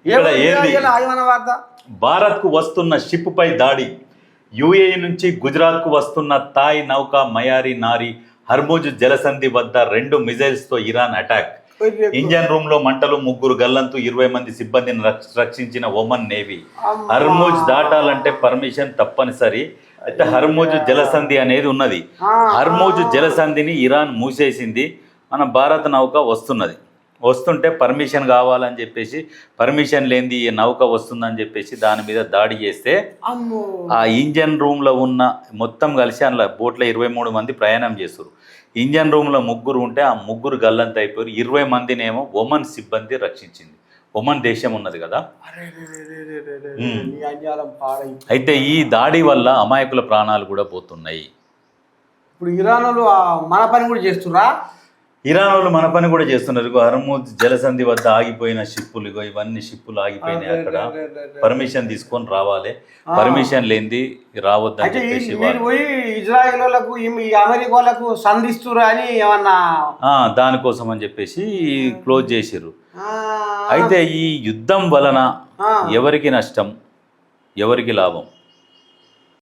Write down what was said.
ఇక్కడ ఏంది భారత్కు వస్తున్న షిప్ పై దాడి, యుఏఈ నుంచి గుజరాత్కు వస్తున్న థాయ్ నౌక మయారి నారి హర్ముజ్ జలసంధి వద్ద 2 మిజైల్స్తో ఇరాన్ అటాక్, ఇంజన్ రూమ్ లో మంటలు, 3 గల్లంతు, 20 మంది సిబ్బందిని రక్షించిన ఒమన్ నేవీ. హర్ముజ్ దాటాలంటే పర్మిషన్ తప్పనిసరి. అయితే హర్ముజ్ జలసంధి అనేది ఉన్నది. హర్ముజ్ జలసంధిని ఇరాన్ మూసేసింది. మన భారత నౌక వస్తుంటే పర్మిషన్ కావాలని చెప్పేసి, పర్మిషన్ లేనిది ఈ నౌక వస్తుందని చెప్పేసి దాని మీద దాడి చేస్తే ఆ ఇంజన్ రూమ్లో ఉన్న మొత్తం కలిసి అందులో బోట్లో 23 మంది ప్రయాణం చేస్తారు. ఇంజన్ రూమ్లో 3 ఉంటే ఆ 3 గల్లంత అయిపోయారు. 20 మందినేమో ఒమన్ సిబ్బంది రక్షించింది. ఒమన్ దేశం ఉన్నది కదా. అయితే ఈ దాడి వల్ల అమాయకుల ప్రాణాలు కూడా పోతున్నాయి. ఇప్పుడు ఇరాన్ మన పని కూడా చేస్తున్నా. ఇరాన్ వాళ్ళు మన పని కూడా చేస్తున్నారు. హర్ముజ్ జలసంధి వద్ద ఆగిపోయిన షిప్పులు, ఇవన్నీ షిప్పులు ఆగిపోయినాయి. అక్కడ పర్మిషన్ తీసుకొని రావాలి, పర్మిషన్ లేనిది రావద్దని చెప్పేసి ఇజ్రాయెల్ వాళ్ళకు అమెరికా వాళ్ళకు సంధిస్తురు అని ఏమన్నా దానికోసం అని చెప్పేసి క్లోజ్ చేసిర్రు. అయితే ఈ యుద్ధం వలన ఎవరికి నష్టం, ఎవరికి లాభం?